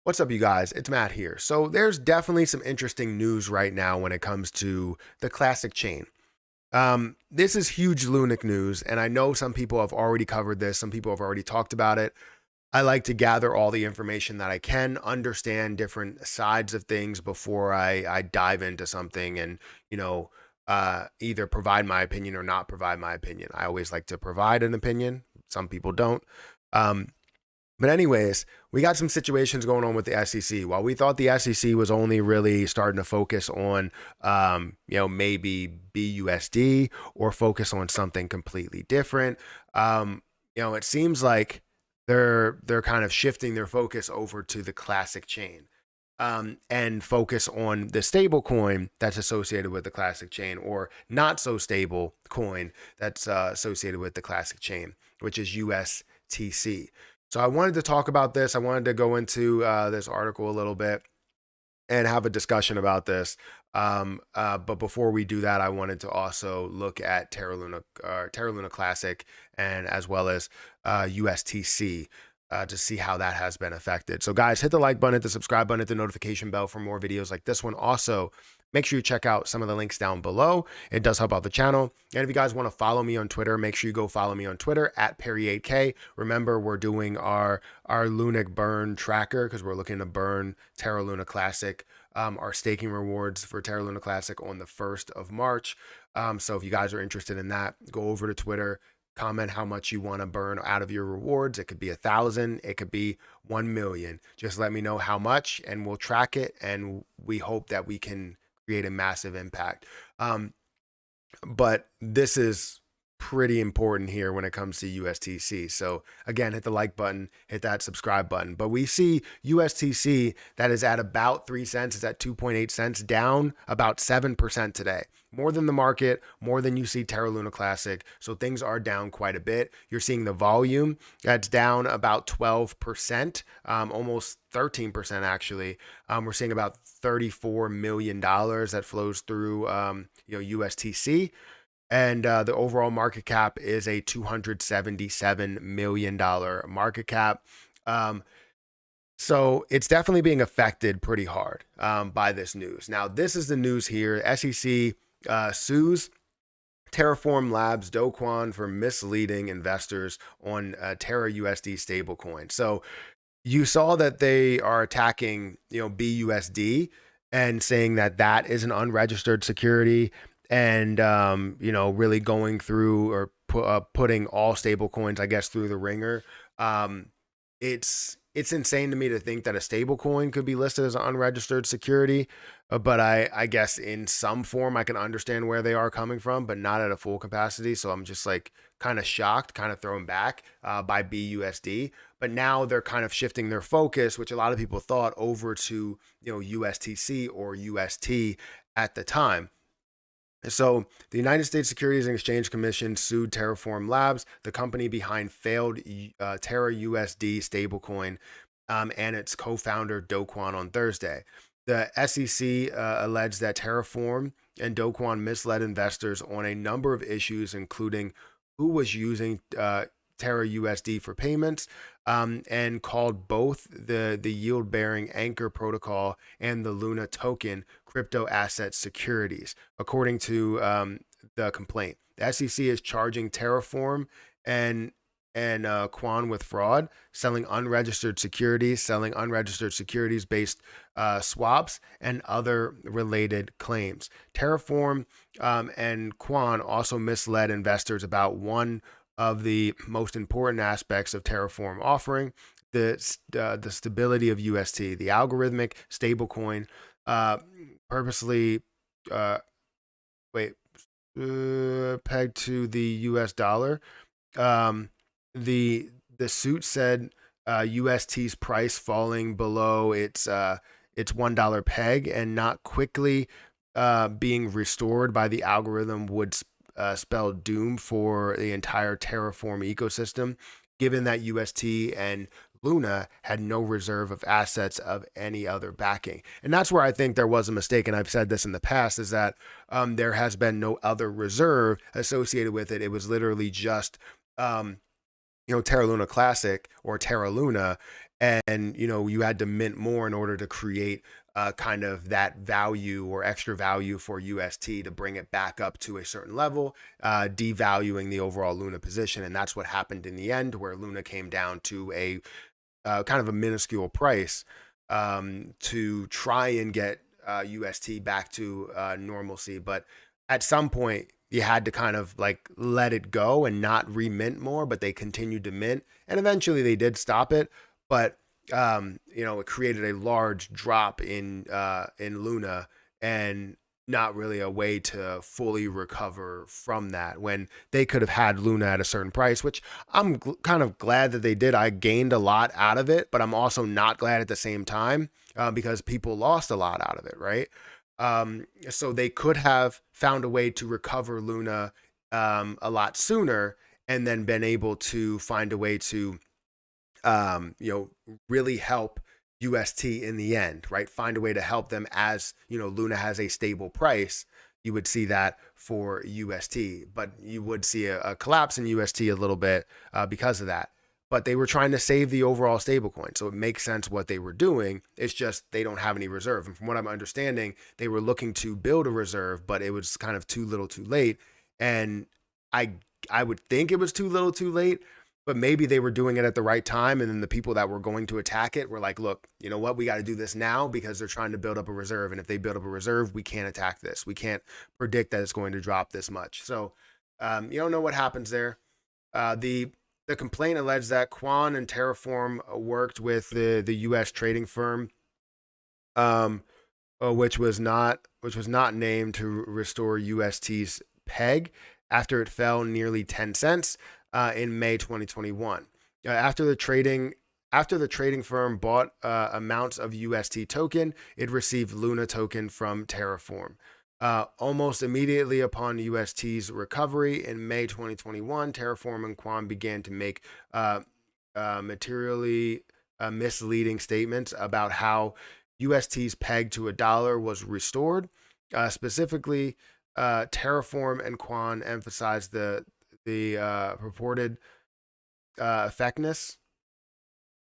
What's up, you guys? It's Matt here. So, there's definitely some interesting news right now when it comes to the classic chain. This is huge Lunic news, and I know some people have already covered this, some people have already talked about it. I like to gather all the information that I can, understand different sides of things before I dive into something and, you know, either provide my opinion or not provide my opinion. I always like to provide an opinion, some people don't. Um, but anyways, we got some situations going on with the SEC. While we thought the SEC was only really starting to focus on, maybe BUSD or focus on something completely different, it seems like they're kind of shifting their focus over to the classic chain. And focus on the stable coin that's associated with the classic chain, or not so stable coin that's associated with the classic chain, which is USTC. So I wanted to talk about this. I wanted to go into this article a little bit and have a discussion about this. But before we do that, I wanted to also look at Terra Luna Classic, and as well as USTC. To see how that has been affected. So, guys, hit the like button, hit the subscribe button, hit the notification bell for more videos like this one. Also, make sure you check out some of the links down below. It does help out the channel. And if you guys want to follow me on Twitter, make sure you go follow me on Twitter at Perry8K. Remember, we're doing our Lunic burn tracker because we're looking to burn Terra Luna Classic, our staking rewards for Terra Luna Classic on the 1st of March. So if you guys are interested in that, go over to Twitter, comment how much you want to burn out of your rewards. It could be 1,000, it could be 1 million. Just let me know how much and we'll track it, and we hope that we can create a massive impact. But this is pretty important here when it comes to USTC. So again, hit the like button, hit that subscribe button. But we see USTC that is at about 3 cents, is at 2.8 cents, down about 7% today. More than the market, more than you see Terra Luna Classic. So things are down quite a bit. You're seeing the volume that's down about 12%, almost 13% actually. We're seeing about $34 million that flows through USTC, and the overall market cap is a $277 million market cap. So it's definitely being affected pretty hard by this news. Now, this is the news here. SEC sues Terraform Labs Do Kwon for misleading investors on Terra USD stablecoin. So you saw that they are attacking, BUSD, and saying that that is an unregistered security, and really going through, or putting all stable coins, I guess, through the ringer. Um, it's insane to me to think that a stable coin could be listed as an unregistered security, but I guess in some form I can understand where they are coming from, but not at a full capacity. So I'm just like kind of shocked, kind of thrown back by BUSD. But now they're kind of shifting their focus, which a lot of people thought, over to USTC or UST at the time. So, the United States Securities and Exchange Commission sued Terraform Labs, the company behind failed Terra USD stablecoin, and its co-founder Do Kwon on Thursday. The SEC alleged that Terraform and Do Kwon misled investors on a number of issues, including who was using Terra USD for payments, and called both the yield bearing Anchor protocol and the Luna token crypto asset securities, according to the complaint. The SEC is charging Terraform and Kwon with fraud, selling unregistered securities based swaps, and other related claims. Terraform and Kwon also misled investors about one of the most important aspects of Terraform offering, the stability of UST, the algorithmic stablecoin, uh, purposely uh, wait pegged to the US dollar. Um, the suit said UST's price falling below its $1 peg and not quickly being restored by the algorithm would spell doom for the entire Terraform ecosystem, given that UST and Luna had no reserve of assets of any other backing. And that's where I think there was a mistake. And I've said this in the past, is that there has been no other reserve associated with it. It was literally just, Terra Luna Classic or Terra Luna. and you had to mint more in order to create kind of that value or extra value for UST to bring it back up to a certain level, devaluing the overall Luna position. And that's what happened in the end, where Luna came down to a kind of a minuscule price to try and get UST back to normalcy. But at some point, you had to kind of like let it go and not remint more, but they continued to mint, and eventually they did stop it. But it created a large drop in Luna, and not really a way to fully recover from that when they could have had Luna at a certain price, which I'm kind of glad that they did. I gained a lot out of it, but I'm also not glad at the same time because people lost a lot out of it, right? So they could have found a way to recover Luna a lot sooner, and then been able to find a way to really help UST in the end, right? Find a way to help them as, Luna has a stable price. You would see that for UST, but you would see a collapse in UST a little bit because of that. But they were trying to save the overall stablecoin. So it makes sense what they were doing. It's just they don't have any reserve. And from what I'm understanding, they were looking to build a reserve, but it was kind of too little too late. And I I would think it was too little too late, but maybe they were doing it at the right time. And then the people that were going to attack it were like, look, you know what? We got to do this now because they're trying to build up a reserve. And if they build up a reserve, we can't attack this. We can't predict that it's going to drop this much. So you don't know what happens there. The complaint alleged that Quan and Terraform worked with the U.S. trading firm, um, which was not named, to restore UST's peg after it fell nearly 10 cents in May 2021. After the trading firm bought amounts of UST token, it received Luna token from Terraform. Almost immediately upon UST's recovery in May 2021, Terraform and Quan began to make materially misleading statements about how UST's peg to a dollar was restored. Specifically, Terraform and Quan emphasized the purported effectiveness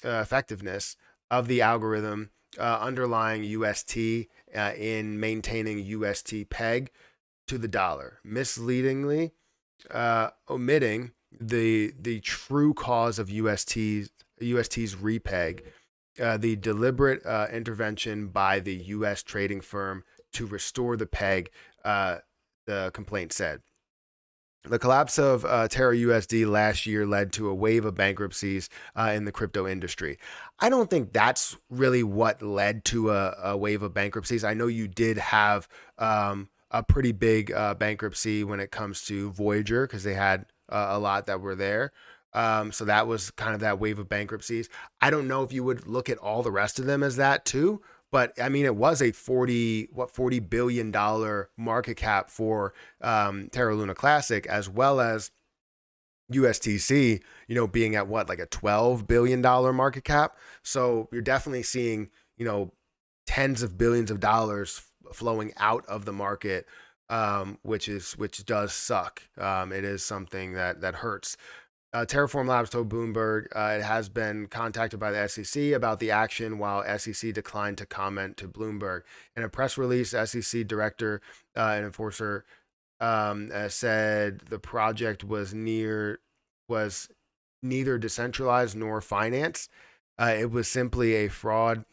effectiveness of the algorithm underlying UST in maintaining UST peg to the dollar, misleadingly omitting the true cause of UST's repeg, the deliberate intervention by the U.S. trading firm to restore the peg. The complaint said. The collapse of Terra USD last year led to a wave of bankruptcies in the crypto industry. I don't think that's really what led to a wave of bankruptcies. I know you did have a pretty big bankruptcy when it comes to Voyager because they had a lot that were there. So that was kind of that wave of bankruptcies. I don't know if you would look at all the rest of them as that too, but I mean, it was a $40 billion market cap for Terra Luna Classic, as well as USTC, being at what, like a $12 billion market cap. So you're definitely seeing, tens of billions of dollars flowing out of the market, which does suck. It is something that hurts. Terraform Labs told Bloomberg it has been contacted by the SEC about the action, while SEC declined to comment to Bloomberg. In a press release, SEC director and enforcer said the project was neither decentralized nor financed. It was simply a fraud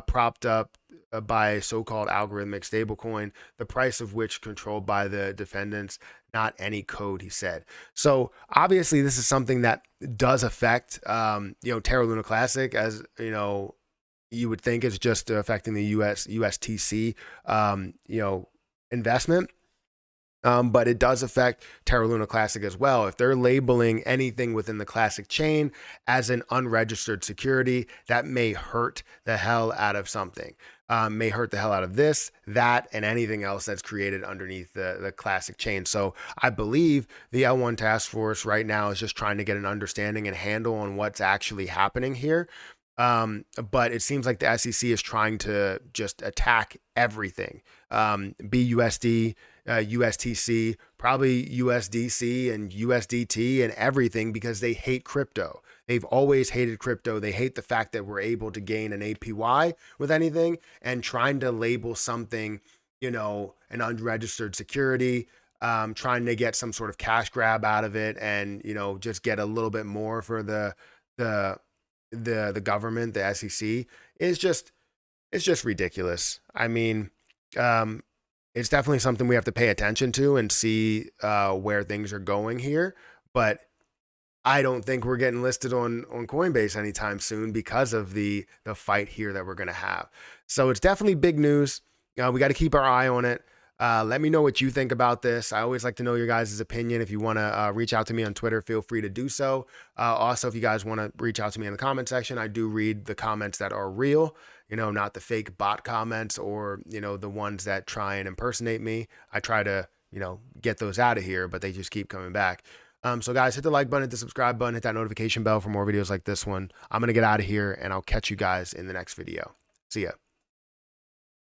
propped up by a so-called algorithmic stablecoin, the price of which controlled by the defendants, not any code, he said. So obviously, this is something that does affect, Terra Luna Classic, as you would think is just affecting the USTC, investment. But it does affect Terra Luna Classic as well. If they're labeling anything within the Classic chain as an unregistered security, that may hurt the hell out of something. May hurt the hell out of this, that, and anything else that's created underneath the Classic chain. So I believe the L1 task force right now is just trying to get an understanding and handle on what's actually happening here. But it seems like the SEC is trying to just attack everything. BUSD, USTC, probably USDC and USDT and everything, because they hate crypto. They've always hated crypto. They hate the fact that we're able to gain an APY with anything, and trying to label something, an unregistered security, trying to get some sort of cash grab out of it, and just get a little bit more for the the government, the SEC, is just it's just ridiculous. I mean, um, it's definitely something we have to pay attention to and see where things are going here. But I don't think we're getting listed on Coinbase anytime soon because of the fight here that we're going to have. So it's definitely big news. We got to keep our eye on it. Let me know what you think about this. I always like to know your guys' opinion. If you want to reach out to me on Twitter, feel free to do so. Also, if you guys want to reach out to me in the comment section, I do read the comments that are real, not the fake bot comments, or, the ones that try and impersonate me. I try to, get those out of here, but they just keep coming back. So guys, hit the like button, hit the subscribe button, hit that notification bell for more videos like this one. I'm going to get out of here, and I'll catch you guys in the next video. See ya.